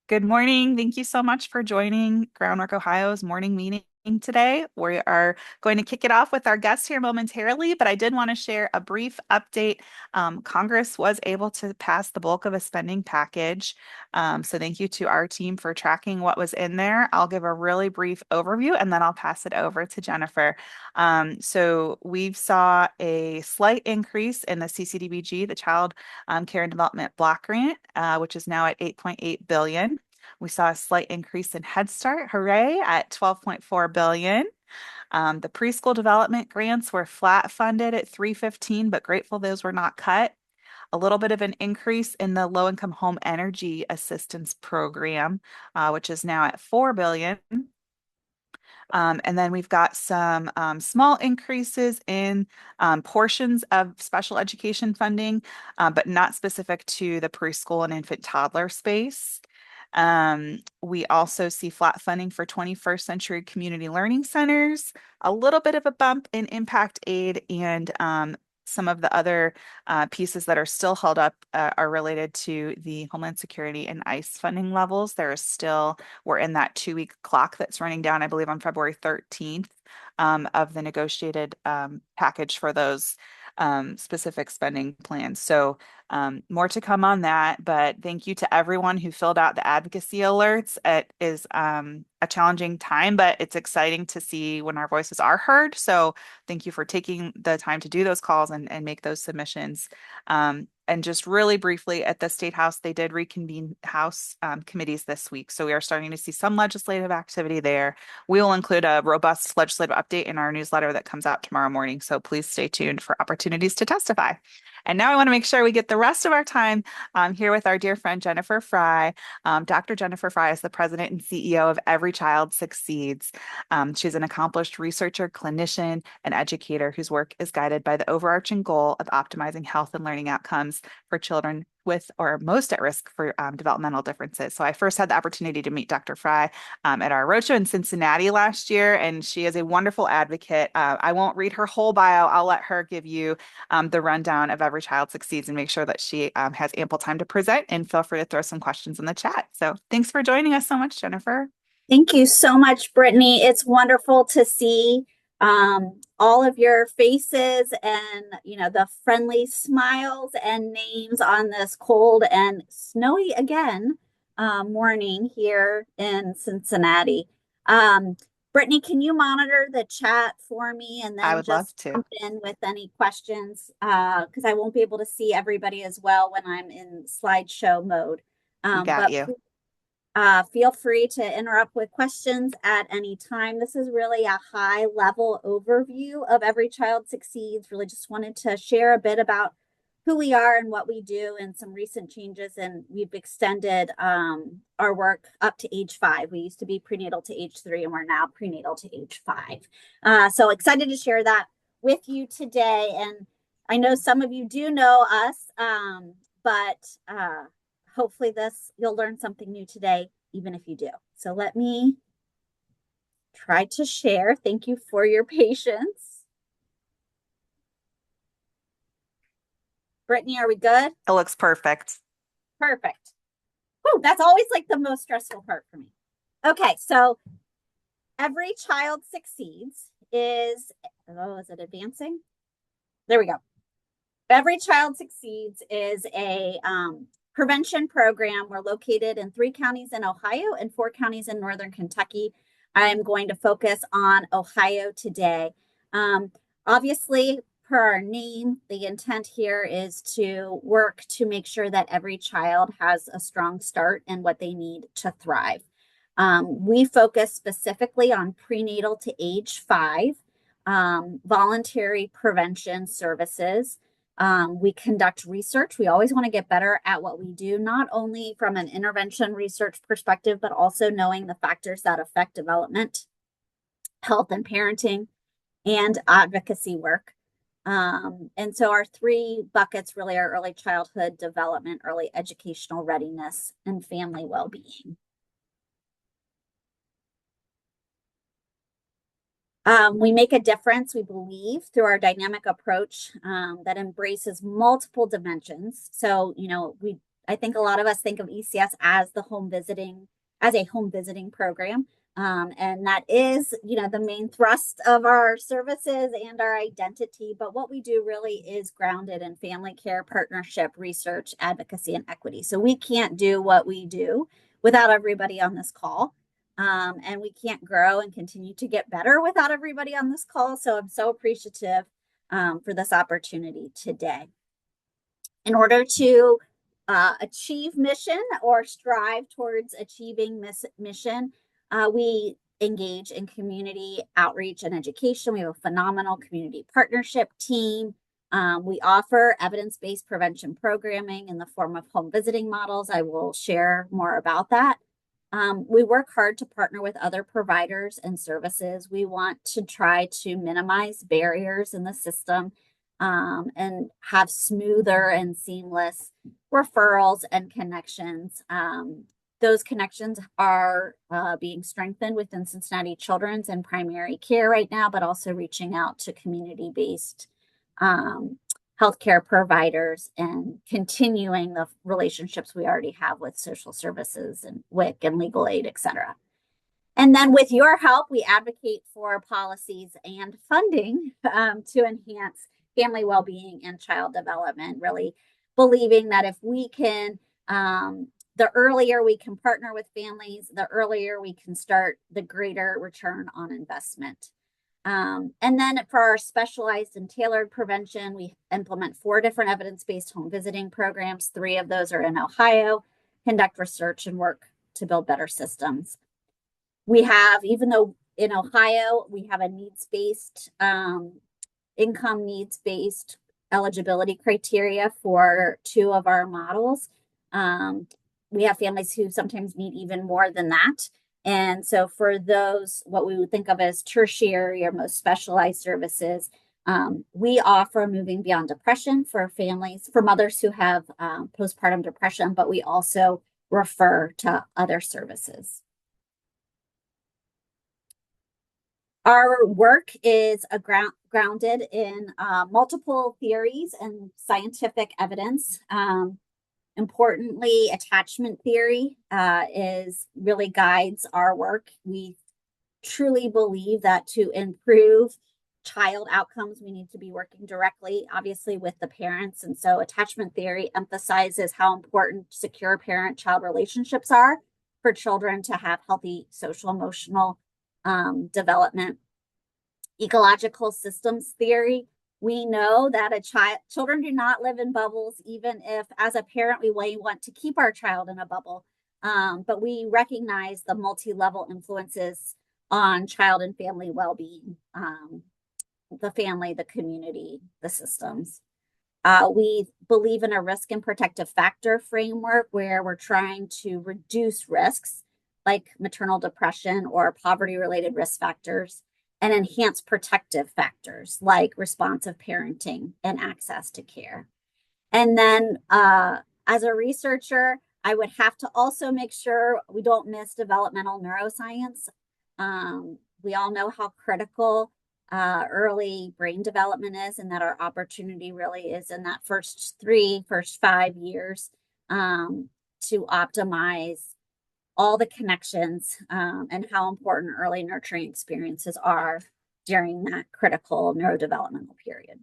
Good morning. Thank you so much for joining Groundwork Ohio's morning meeting today. We are going to kick it off with our guest here momentarily, but I did want to share a brief update. Congress was able to pass the bulk of a spending package. So thank you to our team for tracking what was in there. I'll give a really brief overview and then I'll pass it over to Jennifer. So we've saw a slight increase in the CCDBG, the Child Care and Development Block Grant, which is now at 8.8 billion. We saw a slight increase in Head Start, hooray, at 12.4 billion. The preschool development grants were flat funded at 315, but grateful those were not cut. A little bit of an increase in the low income home energy assistance program, which is now at 4 billion. And then we've got some small increases in portions of special education funding, but not specific to the preschool and infant toddler space. We also see flat funding for 21st century community learning centers, a little bit of a bump in impact aid, and some of the other pieces that are still held up are related to the Homeland Security and ICE funding levels. We're in that 2 week clock that's running down, I believe, on February 13th of the negotiated package for those specific spending plans. So more to come on that, but thank you to everyone who filled out the advocacy alerts. It is a challenging time, but it's exciting to see when our voices are heard. So thank you for taking the time to do those calls and make those submissions. And just really briefly, at the State House, they did reconvene House committees this week. So we are starting to see some legislative activity there. We will include a robust legislative update in our newsletter that comes out tomorrow morning. So please stay tuned for opportunities to testify. And now I want to make sure we get the rest of our time here with our dear friend Jennifer Frey. Dr. Jennifer Frey is the president and CEO of Every Child Succeeds. She's an accomplished researcher, clinician, and educator whose work is guided by the overarching goal of optimizing health and learning outcomes for children with or most at risk for developmental differences. So I first had the opportunity to meet Dr. Frey at our roadshow in Cincinnati last year, and she is a wonderful advocate. I won't read her whole bio. I'll let her give you the rundown of Every Child Succeeds and make sure that she has ample time to present, and feel free to throw some questions in the chat. So thanks for joining us so much, Jennifer. Thank you so much, Brittany. It's wonderful to see all of your faces and the friendly smiles and names on this cold and snowy again morning here in Cincinnati. Brittany, can you monitor the chat for me and I then would love just to. jump in with any questions? Because I won't be able to see everybody as well when I'm in slideshow mode. You got But you. feel free to interrupt with questions at any time. This is really a high level overview of Every Child Succeeds. Really just wanted to share a bit about who we are and what we do and some recent changes. And we've extended our work up to age 5. We used to be prenatal to age 3 and we're now prenatal to age 5. So excited to share that with you today. And I know some of you do know us, but hopefully you'll learn something new today, even if you do. So let me try to share. Thank you for your patience. Brittany, are we good? It looks perfect. Perfect. Whew, that's always like the most stressful part for me. Okay, so Every Child Succeeds is it advancing? There we go. Every Child Succeeds is a prevention program. We're located in 3 counties in Ohio and 4 counties in Northern Kentucky. I'm going to focus on Ohio today. Obviously, per our name, the intent here is to work to make sure that every child has a strong start and what they need to thrive. We focus specifically on prenatal to age 5, voluntary prevention services. We conduct research. We always want to get better at what we do, not only from an intervention research perspective, but also knowing the factors that affect development, health and parenting, and advocacy work. And so our 3 buckets really are early childhood development, early educational readiness, and family well-being. We make a difference, we believe, through our dynamic approach that embraces multiple dimensions. So, we I think a lot of us think of ECS as the home visiting, as a home visiting program. And that is, the main thrust of our services and our identity. But what we do really is grounded in family care, partnership, research, advocacy, and equity. So we can't do what we do without everybody on this call. And we can't grow and continue to get better without everybody on this call. So I'm so appreciative for this opportunity today. In order to achieve mission or strive towards achieving mission, we engage in community outreach and education. We have a phenomenal community partnership team. We offer evidence-based prevention programming in the form of home visiting models. I will share more about that. We work hard to partner with other providers and services. We want to try to minimize barriers in the system and have smoother and seamless referrals and connections. Those connections are being strengthened within Cincinnati Children's and primary care right now, but also reaching out to community-based healthcare providers and continuing the relationships we already have with social services and WIC and legal aid, et cetera. And then with your help, we advocate for policies and funding to enhance family well-being and child development, really believing that if we can, the earlier we can partner with families, the earlier we can start, the greater return on investment. And then for our specialized and tailored prevention, we implement 4 different evidence-based home visiting programs. 3 of those are in Ohio, conduct research and work to build better systems. We have, even though in Ohio, we have a needs-based, income needs-based eligibility criteria for 2 of our models. We have families who sometimes need even more than that. And so for those, what we would think of as tertiary or most specialized services, we offer moving beyond depression for families, for mothers who have postpartum depression, but we also refer to other services. Our work is grounded in multiple theories and scientific evidence. Importantly, attachment theory is really guides our work. We truly believe that to improve child outcomes, we need to be working directly, obviously, with the parents. And so attachment theory emphasizes how important secure parent-child relationships are for children to have healthy social emotional development. Ecological systems theory. We know that children do not live in bubbles, even if as a parent we may want to keep our child in a bubble. But we recognize the multi-level influences on child and family well-being, the family, the community, the systems. We believe in a risk and protective factor framework where we're trying to reduce risks like maternal depression or poverty-related risk factors and enhance protective factors like responsive parenting and access to care. And then as a researcher, I would have to also make sure we don't miss developmental neuroscience. We all know how critical early brain development is, and that our opportunity really is in that first 5 years to optimize all the connections and how important early nurturing experiences are during that critical neurodevelopmental period.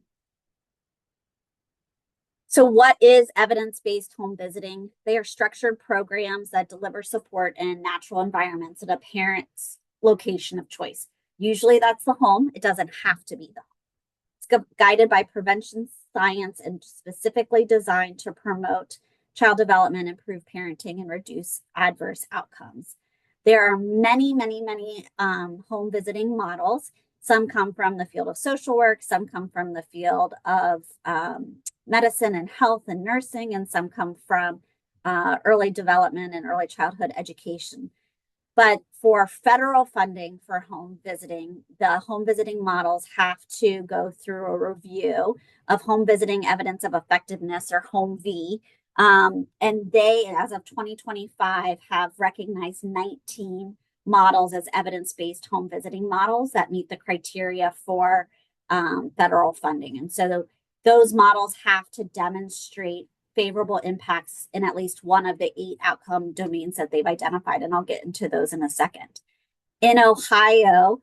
So what is evidence-based home visiting? They are structured programs that deliver support in natural environments at a parent's location of choice. Usually that's the home. It doesn't have to be the home. It's guided by prevention science and specifically designed to promote child development, improve parenting, and reduce adverse outcomes. There are many, many, many home visiting models. Some come from the field of social work, some come from the field of medicine and health and nursing, and some come from early development and early childhood education. But for federal funding for home visiting, the home visiting models have to go through a review of home visiting evidence of effectiveness, or home V. And they, as of 2025, have recognized 19 models as evidence-based home visiting models that meet the criteria for federal funding. And so those models have to demonstrate favorable impacts in at least one of the 8 outcome domains that they've identified. And I'll get into those in a second. In Ohio,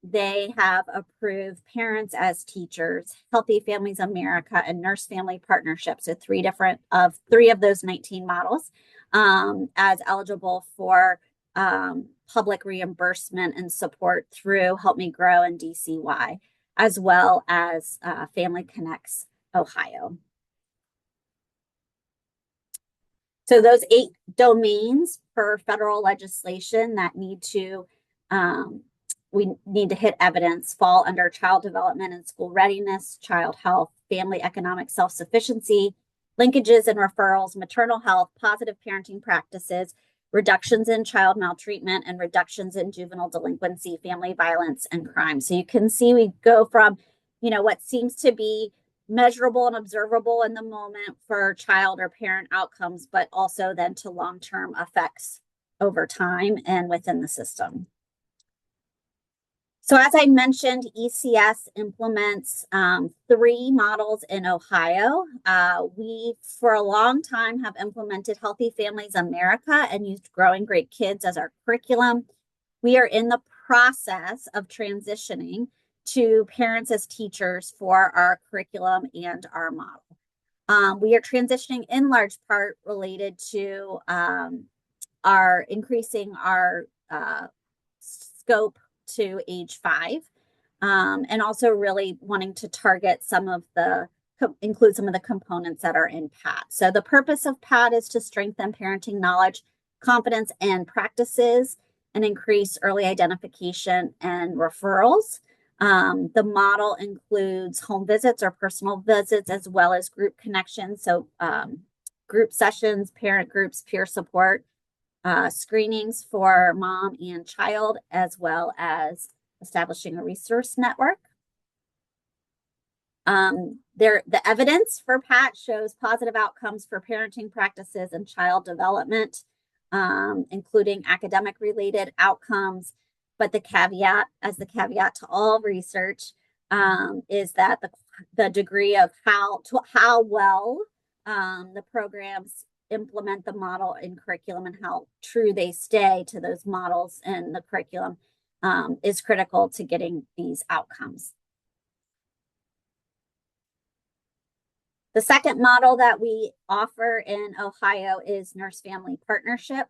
they have approved Parents as Teachers, Healthy Families America, and Nurse Family Partnerships. So three of those 19 models as eligible for public reimbursement and support through Help Me Grow and DCY, as well as Family Connects Ohio. So those 8 domains per federal legislation that we need to hit evidence fall under child development and school readiness, child health, family economic self-sufficiency, linkages and referrals, maternal health, positive parenting practices, reductions in child maltreatment, and reductions in juvenile delinquency, family violence, and crime. So you can see we go from, what seems to be measurable and observable in the moment for child or parent outcomes, but also then to long-term effects over time and within the system. So as I mentioned, ECS implements 3 models in Ohio. We, for a long time, have implemented Healthy Families America and used Growing Great Kids as our curriculum. We are in the process of transitioning to Parents as Teachers for our curriculum and our model. We are transitioning in large part related to our increasing our scope to age 5, and also really wanting to target include some of the components that are in PAT. So the purpose of PAT is to strengthen parenting knowledge, competence, and practices, and increase early identification and referrals. The model includes home visits or personal visits, as well as group connections. So group sessions, parent groups, peer support, screenings for mom and child, as well as establishing a resource network. The evidence for PAT shows positive outcomes for parenting practices and child development, including academic related outcomes. But the caveat to all research is that the degree of how well the programs implement the model in curriculum and how true they stay to those models in the curriculum is critical to getting these outcomes. The second model that we offer in Ohio is Nurse Family Partnership,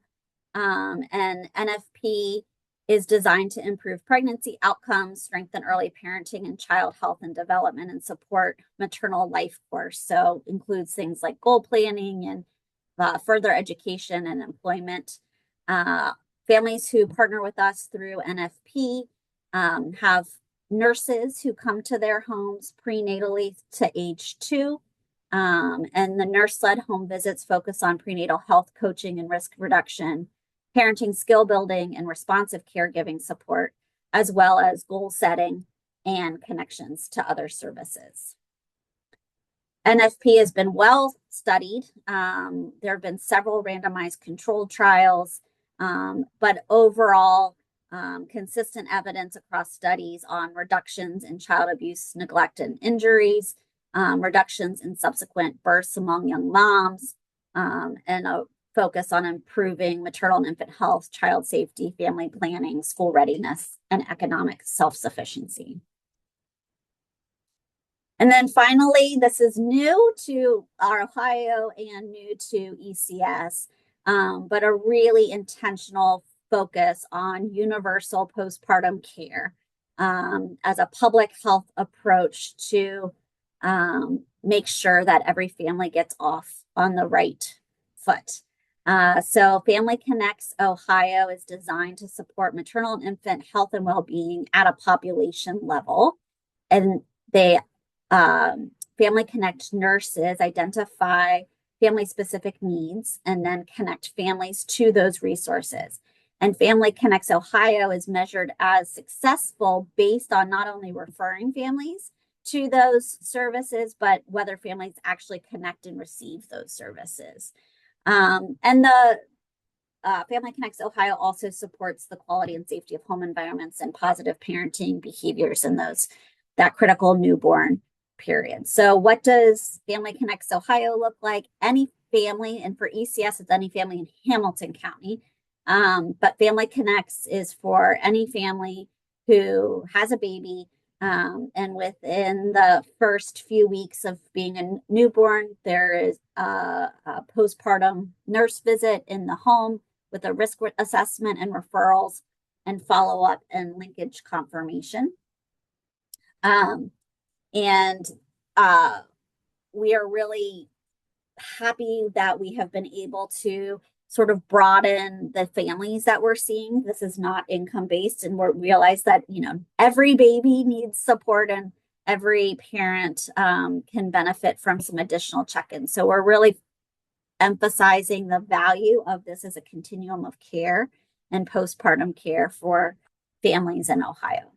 and NFP is designed to improve pregnancy outcomes, strengthen early parenting and child health and development, and support maternal life course. So includes things like goal planning and further education and employment. Families who partner with us through NFP have nurses who come to their homes prenatally to age 2. And the nurse-led home visits focus on prenatal health coaching and risk reduction, parenting skill building, and responsive caregiving support, as well as goal setting and connections to other services. NFP has been well studied. There have been several randomized controlled trials, but overall, consistent evidence across studies on reductions in child abuse, neglect, and injuries, reductions in subsequent births among young moms, and a focus on improving maternal and infant health, child safety, family planning, school readiness, and economic self-sufficiency. And then finally, this is new to our Ohio and new to ECS, but a really intentional focus on universal postpartum care as a public health approach to make sure that every family gets off on the right foot. So Family Connects Ohio is designed to support maternal and infant health and well-being at a population level. And they Family Connect nurses identify family-specific needs and then connect families to those resources. And Family Connects Ohio is measured as successful based on not only referring families to those services, but whether families actually connect and receive those services. And the Family Connects Ohio also supports the quality and safety of home environments and positive parenting behaviors in that critical newborn period. So what does Family Connects Ohio look like? Any family, and for ECS, it's any family in Hamilton County. But Family Connects is for any family who has a baby. And within the first few weeks of being a newborn, there is a postpartum nurse visit in the home with a risk assessment and referrals and follow up and linkage confirmation. Um, and uh, we are really happy that we have been able to sort of broaden the families that we're seeing. This is not income based, and we realize that every baby needs support, and every parent can benefit from some additional check-ins. So we're really emphasizing the value of this as a continuum of care and postpartum care for families in Ohio.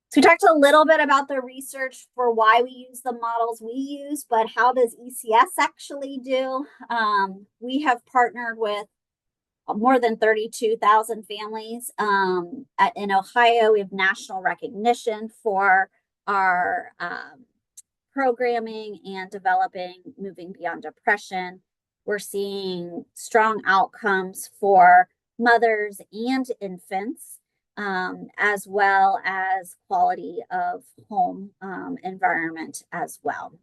So we talked a little bit about the research for why we use the models we use, but how does ECS actually do? We have partnered with more than 32,000 families. In Ohio, we have national recognition for our programming and developing Moving Beyond Depression. We're seeing strong outcomes for mothers and infants, as well as quality of home environment as well.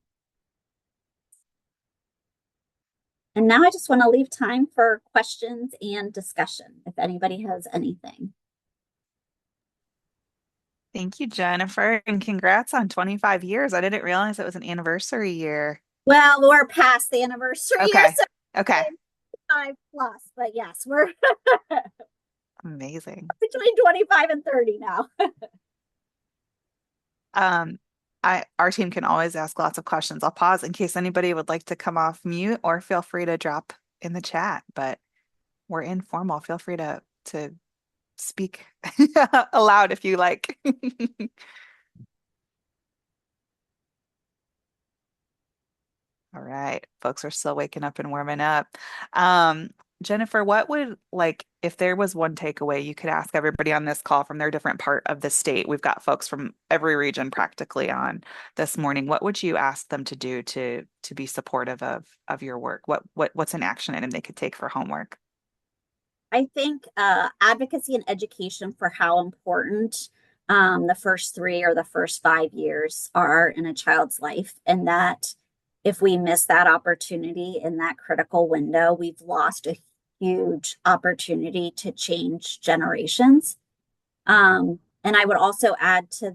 And now I just want to leave time for questions and discussion if anybody has anything. Thank you, Jennifer, and congrats on 25 years. I didn't realize it was an anniversary year. Well, we're past the anniversary year, Okay. so Okay. 5+, but yes, we're Amazing. between 25 and 30 now. Um, our team can always ask lots of questions. I'll pause in case anybody would like to come off mute or feel free to drop in the chat, but we're informal. Feel free to speak aloud if you like. All right, folks are still waking up and warming up. Um, Jennifer, what would like if there was one takeaway you could ask everybody on this call from their different part of the state? We've got folks from every region practically on this morning. What would you ask them to do to be supportive of your work? What's an action item they could take for homework? I think advocacy and education for how important the first 3 or the first 5 years are in a child's life, and that if we miss that opportunity in that critical window, we've lost a huge opportunity to change generations. And I would also add to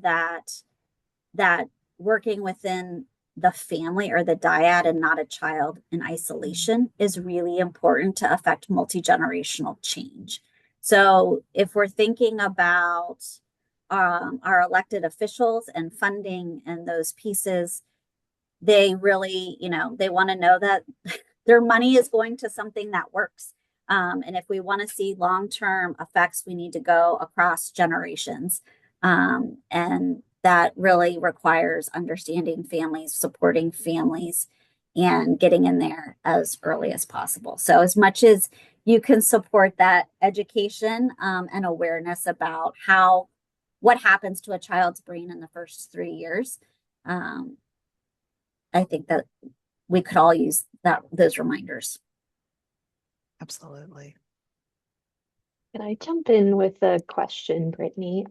that working within the family or the dyad and not a child in isolation is really important to affect multi-generational change. So if we're thinking about our elected officials and funding and those pieces, they really, they want to know that their money is going to something that works. And if we want to see long-term effects, we need to go across generations. And that really requires understanding families, supporting families, and getting in there as early as possible. So as much as you can support that education and awareness about what happens to a child's brain in the first 3 years, I think that we could all use those reminders. Absolutely. Can I jump in with a question, Brittany?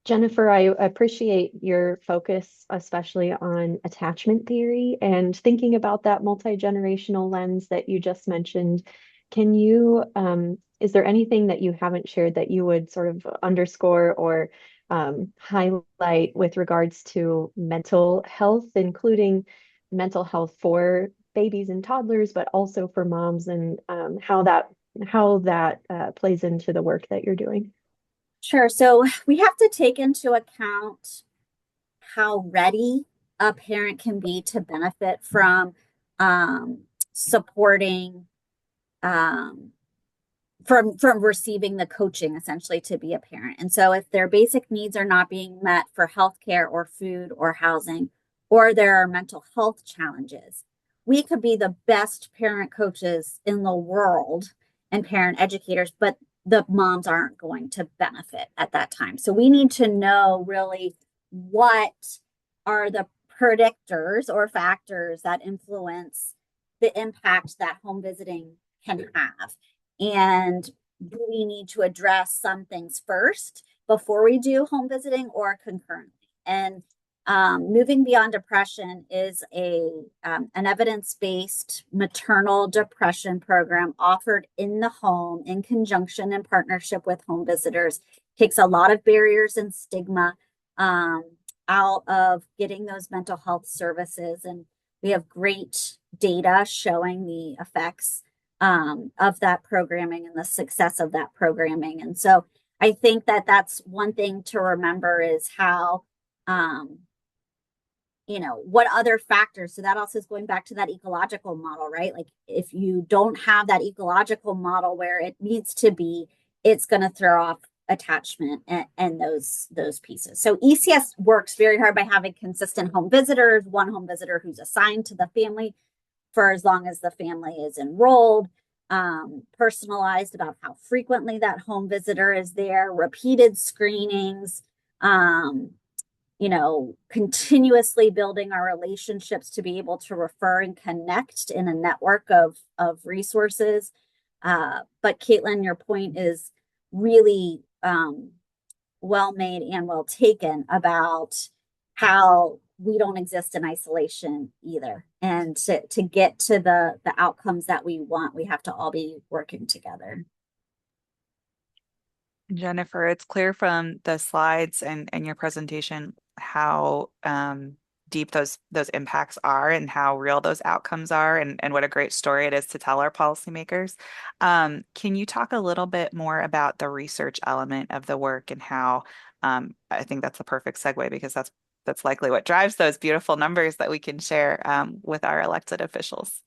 Jennifer, I appreciate your focus, especially on attachment theory and thinking about that multi-generational lens that you just mentioned. Is there anything that you haven't shared that you would sort of underscore or highlight with regards to mental health, including mental health for babies and toddlers, but also for moms, and how that plays into the work that you're doing? Sure. So we have to take into account how ready a parent can be to benefit from supporting from receiving the coaching essentially to be a parent. And so if their basic needs are not being met for healthcare or food or housing, or there are mental health challenges, we could be the best parent coaches in the world and parent educators, but the moms aren't going to benefit at that time. So we need to know really what are the predictors or factors that influence the impact that home visiting can have. And do we need to address some things first before we do home visiting or concurrently? And Moving Beyond Depression is an evidence-based maternal depression program offered in the home in conjunction and partnership with home visitors. Takes a lot of barriers and stigma out of getting those mental health services. And we have great data showing the effects of that programming and the success of that programming. And so I think that that's one thing to remember is how what other factors. So that also is going back to that ecological model, right? Like if you don't have that ecological model where it needs to be, it's going to throw off attachment and those pieces. So ECS works very hard by having consistent home visitors, one home visitor who's assigned to the family for as long as the family is enrolled, personalized about how frequently that home visitor is there, repeated screenings, continuously building our relationships to be able to refer and connect in a network of resources. But Caitlin, your point is really well made and well taken about how we don't exist in isolation either. And to get to the outcomes that we want, we have to all be working together. Jennifer, it's clear from the slides and your presentation how deep those impacts are and how real those outcomes are and what a great story it is to tell our policymakers. Can you talk a little bit more about the research element of the work and how I think that's a perfect segue because that's likely what drives those beautiful numbers that we can share with our elected officials.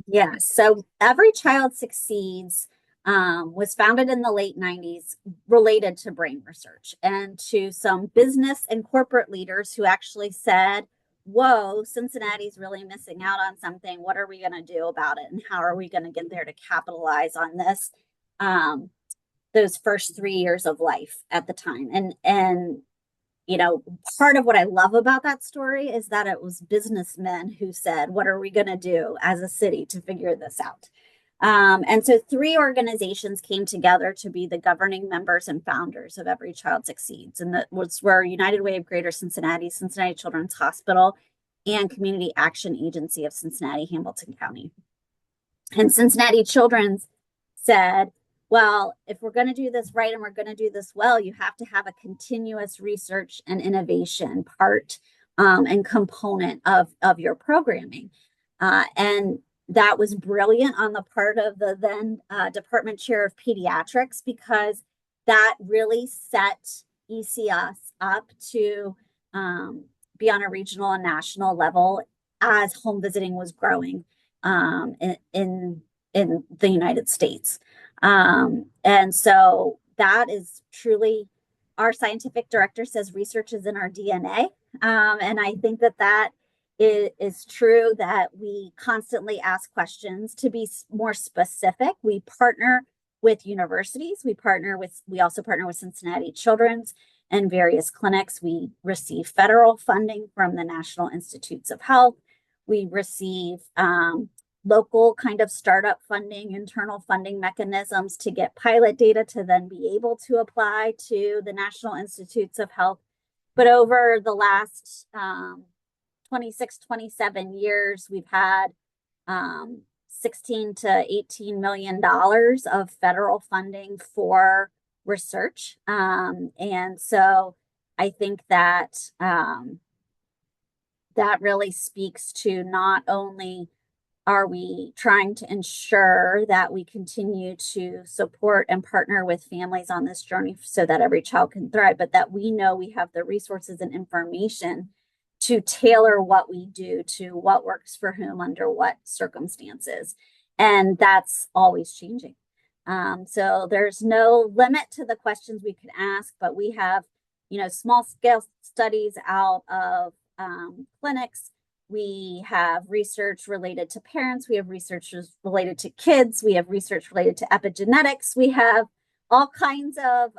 Yeah, so Every Child Succeeds was founded in the late 90s related to brain research and to some business and corporate leaders who actually said, whoa, Cincinnati's really missing out on something. What are we going to do about it? And how are we going to get there to capitalize on this? Those first 3 years of life at the time. And part of what I love about that story is that it was businessmen who said, what are we going to do as a city to figure this out? And so 3 organizations came together to be the governing members and founders of Every Child Succeeds. And that were United Way of Greater Cincinnati, Cincinnati Children's Hospital, and Community Action Agency of Cincinnati, Hamilton County. And Cincinnati Children's said, well, if we're going to do this right and we're going to do this well, you have to have a continuous research and innovation part and component of your programming. And that was brilliant on the part of the then department chair of pediatrics, because that really set ECS up to be on a regional and national level as home visiting was growing in the United States. And so that is truly, our scientific director says research is in our DNA. And I think that is true, that we constantly ask questions to be more specific. We partner with universities. We also partner with Cincinnati Children's and various clinics. We receive federal funding from the National Institutes of Health. We receive local kind of startup funding, internal funding mechanisms to get pilot data to then be able to apply to the National Institutes of Health. But over the last 26, 27 years, we've had 16 to $18 million of federal funding for research. And so I think that that really speaks to not only are we trying to ensure that we continue to support and partner with families on this journey so that every child can thrive, but that we know we have the resources and information to tailor what we do to what works for whom under what circumstances. And that's always changing. So there's no limit to the questions we could ask, but we have, small scale studies out of clinics. We have research related to parents. We have research related to kids. We have research related to epigenetics. We have all kinds of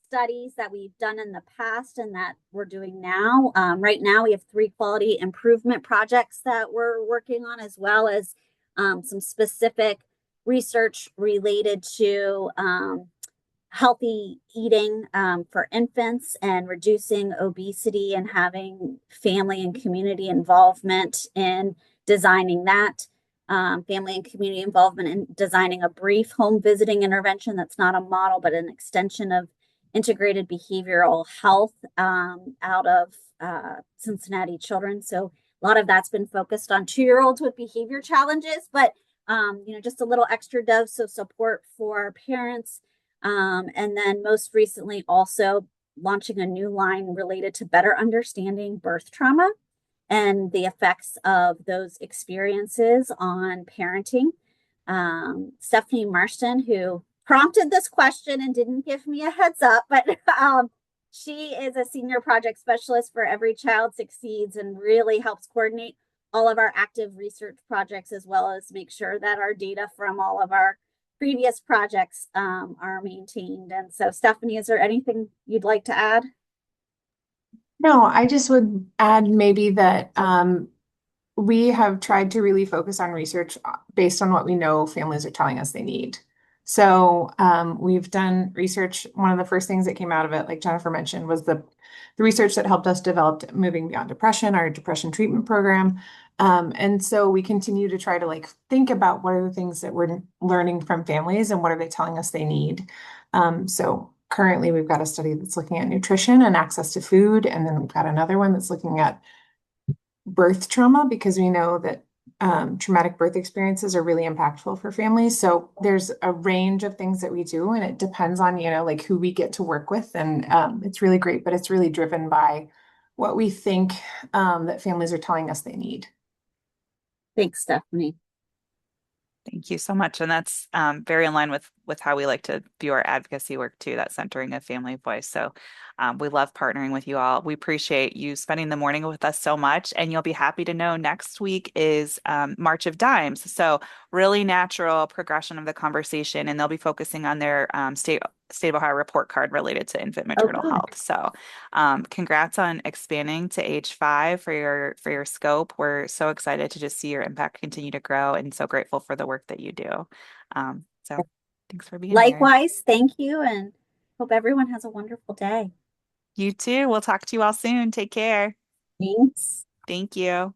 studies that we've done in the past and that we're doing now. Right now, we have 3 quality improvement projects that we're working on, as well as some specific research related to healthy eating for infants and reducing obesity and having family and community involvement in designing that. Family and community involvement in designing a brief home visiting intervention that's not a model, but an extension of integrated behavioral health out of Cincinnati children. So a lot of that's been focused on 2-year-olds with behavior challenges, but just a little extra dose of support for parents. And then most recently, also launching a new line related to better understanding birth trauma and the effects of those experiences on parenting. Stephanie Marston, who prompted this question and didn't give me a heads up, but she is a senior project specialist for Every Child Succeeds and really helps coordinate all of our active research projects, as well as make sure that our data from all of our previous projects are maintained. And so, Stephanie, is there anything you'd like to add? No, I just would add maybe that we have tried to really focus on research based on what we know families are telling us they need. So we've done research. One of the first things that came out of it, like Jennifer mentioned, was the research that helped us develop Moving Beyond Depression, our depression treatment program. And so we continue to try to think about what are the things that we're learning from families and what are they telling us they need. So currently we've got a study that's looking at nutrition and access to food. And then we've got another one that's looking at birth trauma, because we know that traumatic birth experiences are really impactful for families. So there's a range of things that we do, and it depends on, who we get to work with. And it's really great, but it's really driven by what we think that families are telling us they need. Thanks, Stephanie. Thank you so much. And that's very in line with how we like to view our advocacy work too, that centering of family voice. So we love partnering with you all. We appreciate you spending the morning with us so much. And you'll be happy to know next week is March of Dimes. So really natural progression of the conversation. And they'll be focusing on their State of Ohio report card related to infant maternal health. So congrats on expanding to age 5 for your scope. We're so excited to just see your impact continue to grow and so grateful for the work that you do. So thanks for being here. Likewise, thank you, and hope everyone has a wonderful day. You too. We'll talk to you all soon. Take care. Thanks. Thank you.